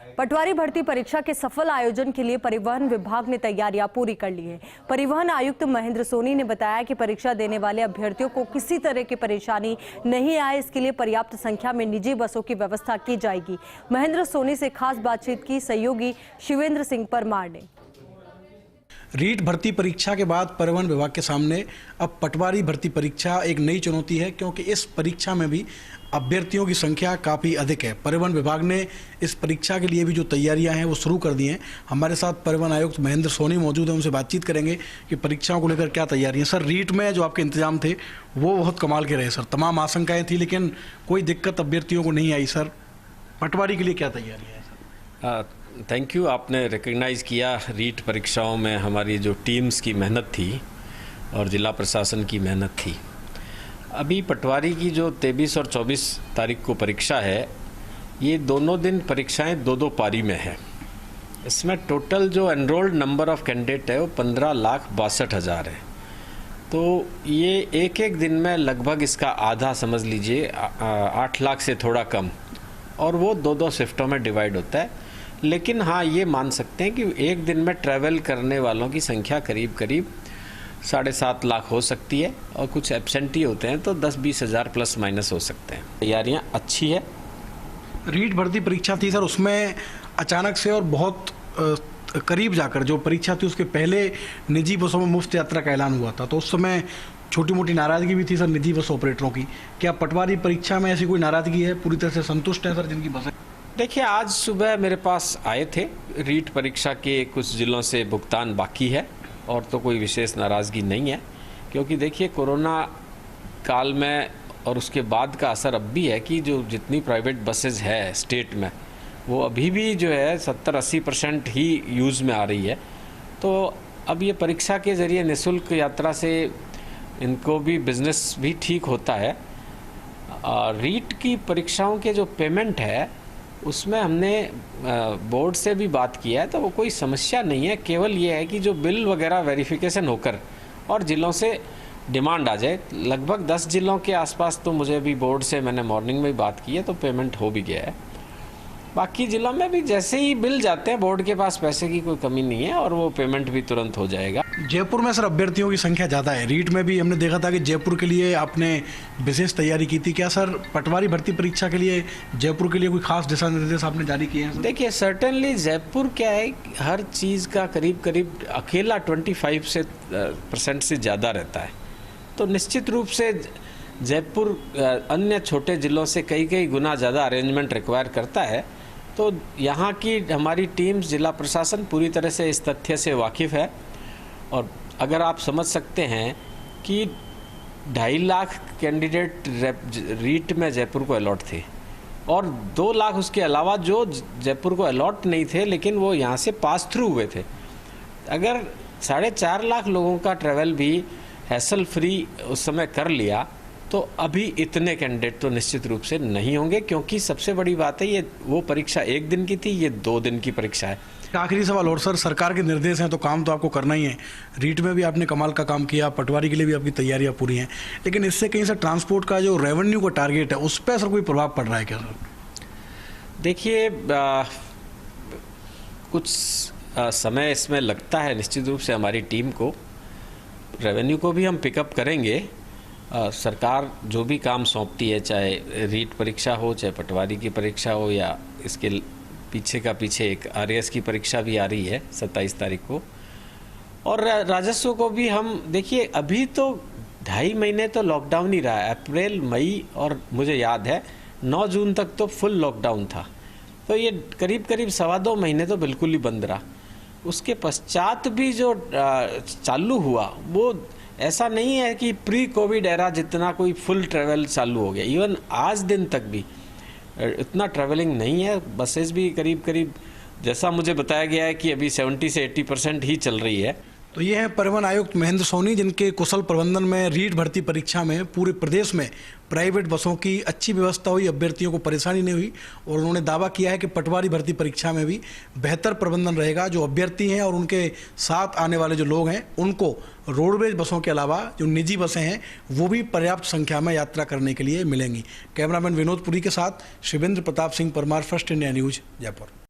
पटवारी भर्ती परीक्षा के सफल आयोजन के लिए परिवहन विभाग ने तैयारियां पूरी कर ली है। परिवहन आयुक्त महेंद्र सोनी ने बताया कि परीक्षा देने वाले अभ्यर्थियों को किसी तरह की परेशानी नहीं आए, इसके लिए पर्याप्त संख्या में निजी बसों की व्यवस्था की जाएगी। महेंद्र सोनी से खास बातचीत की सहयोगी शिवेंद्र सिंह परमार ने। रीट भर्ती परीक्षा के बाद परिवहन विभाग के सामने अब पटवारी भर्ती परीक्षा एक नई चुनौती है, क्योंकि इस परीक्षा में भी अभ्यर्थियों की संख्या काफ़ी अधिक है। परिवहन विभाग ने इस परीक्षा के लिए भी जो तैयारियां हैं वो शुरू कर दी हैं। हमारे साथ परिवहन आयुक्त महेंद्र सोनी मौजूद हैं, उनसे बातचीत करेंगे कि परीक्षाओं को लेकर क्या तैयारियां। सर, रीट में जो आपके इंतजाम थे वो बहुत कमाल के रहे सर, तमाम आशंकाएँ थी लेकिन कोई दिक्कत अभ्यर्थियों को नहीं आई। सर, पटवारी के लिए क्या तैयारी है सर? थैंक यू, आपने रिकग्नाइज़ किया रीट परीक्षाओं में हमारी जो टीम्स की मेहनत थी और जिला प्रशासन की मेहनत थी। अभी पटवारी की जो 23 और 24 तारीख को परीक्षा है, ये दोनों दिन परीक्षाएं दो पारी में है। इसमें टोटल जो एनरोल्ड नंबर ऑफ कैंडिडेट है वो 15,62,000 है। तो ये एक दिन में लगभग इसका आधा समझ लीजिए, 8 लाख से थोड़ा कम, और वो दो शिफ्टों में डिवाइड होता है। लेकिन हाँ, ये मान सकते हैं कि एक दिन में ट्रैवल करने वालों की संख्या करीब 7.5 लाख हो सकती है, और कुछ एब्सेंटी होते हैं तो 10-20 हज़ार प्लस माइनस हो सकते हैं। तैयारियां अच्छी है। रीट भर्ती परीक्षा थी सर, उसमें अचानक से और बहुत करीब जाकर जो परीक्षा थी उसके पहले निजी बसों में मुफ्त यात्रा का ऐलान हुआ था, तो उस समय छोटी मोटी नाराज़गी भी थी सर निजी बस ऑपरेटरों की। क्या पटवारी परीक्षा में ऐसी कोई नाराज़गी है? पूरी तरह से संतुष्ट हैं सर जिनकी बसें? देखिए, आज सुबह मेरे पास आए थे, रीट परीक्षा के कुछ जिलों से भुगतान बाकी है और तो कोई विशेष नाराज़गी नहीं है, क्योंकि देखिए कोरोना काल में और उसके बाद का असर अब भी है कि जो जितनी प्राइवेट बसेज है स्टेट में, वो अभी भी जो है 70-80% ही यूज़ में आ रही है। तो अब ये परीक्षा के ज़रिए निःशुल्क यात्रा से इनको भी बिजनेस भी ठीक होता है। रीट की परीक्षाओं के जो पेमेंट है उसमें हमने बोर्ड से भी बात किया है, तो वो कोई समस्या नहीं है। केवल ये है कि जो बिल वगैरह वेरिफिकेशन होकर और ज़िलों से डिमांड आ जाए। लगभग 10 जिलों के आसपास तो मुझे अभी बोर्ड से मैंने मॉर्निंग में ही बात की है, तो पेमेंट हो भी गया है। बाकी जिलों में भी जैसे ही बिल जाते हैं, बोर्ड के पास पैसे की कोई कमी नहीं है और वो पेमेंट भी तुरंत हो जाएगा। जयपुर में सर अभ्यर्थियों की संख्या ज़्यादा है। रीट में भी हमने देखा था कि जयपुर के लिए आपने विशेष तैयारी की थी। क्या सर पटवारी भर्ती परीक्षा के लिए जयपुर के लिए कोई खास दिशा निर्देश आपने जारी किए हैं? देखिए, सर्टेनली जयपुर क्या है, हर चीज़ का करीब अकेला 25% से ज़्यादा रहता है, तो निश्चित रूप से जयपुर अन्य छोटे ज़िलों से कई गुना ज़्यादा अरेंजमेंट रिक्वायर करता है। तो यहाँ की हमारी टीम्स, जिला प्रशासन पूरी तरह से इस तथ्य से वाकिफ़ है। और अगर आप समझ सकते हैं कि 2.5 लाख कैंडिडेट रीट में जयपुर को अलॉट थे और 2 लाख उसके अलावा जो जयपुर को अलॉट नहीं थे लेकिन वो यहाँ से पास थ्रू हुए थे। अगर 4.5 लाख लोगों का ट्रैवल भी हैसल फ्री उस समय कर लिया, तो अभी इतने कैंडिडेट तो निश्चित रूप से नहीं होंगे, क्योंकि सबसे बड़ी बात है ये वो परीक्षा 1 दिन की थी, ये 2 दिन की परीक्षा है। आखिरी सवाल और सर, सरकार के निर्देश हैं तो काम तो आपको करना ही है। रीट में भी आपने कमाल का काम किया, पटवारी के लिए भी आपकी तैयारियां पूरी हैं, लेकिन इससे कहीं सर ट्रांसपोर्ट का जो रेवेन्यू का टारगेट है उस पर सर कोई प्रभाव पड़ रहा है क्या सर? देखिए, कुछ समय इसमें लगता है निश्चित रूप से हमारी टीम को। रेवेन्यू को भी हम पिकअप करेंगे। सरकार जो भी काम सौंपती है, चाहे रीट परीक्षा हो, चाहे पटवारी की परीक्षा हो, या इसके पीछे एक RAS की परीक्षा भी आ रही है 27 तारीख को, और राजस्व को भी हम देखिए, अभी तो 2.5 महीने तो लॉकडाउन ही रहा है। अप्रैल, मई और मुझे याद है 9 जून तक तो फुल लॉकडाउन था, तो ये करीब 2.25 महीने तो बिल्कुल ही बंद रहा। उसके पश्चात भी जो चालू हुआ वो ऐसा नहीं है कि प्री कोविड एरा जितना कोई फुल ट्रैवल चालू हो गया। इवन आज दिन तक भी इतना ट्रैवलिंग नहीं है। बसेस भी करीब जैसा मुझे बताया गया है कि अभी 70 से 80% ही चल रही है। तो ये है परिवहन आयुक्त महेंद्र सोनी, जिनके कुशल प्रबंधन में रीट भर्ती परीक्षा में पूरे प्रदेश में प्राइवेट बसों की अच्छी व्यवस्था हुई, अभ्यर्थियों को परेशानी नहीं हुई, और उन्होंने दावा किया है कि पटवारी भर्ती परीक्षा में भी बेहतर प्रबंधन रहेगा। जो अभ्यर्थी हैं और उनके साथ आने वाले जो लोग हैं उनको रोडवेज बसों के अलावा जो निजी बसें हैं वो भी पर्याप्त संख्या में यात्रा करने के लिए मिलेंगी। कैमरामैन विनोद पुरी के साथ Shivendra Pratap Singh Parmar, first India news, Jaipur.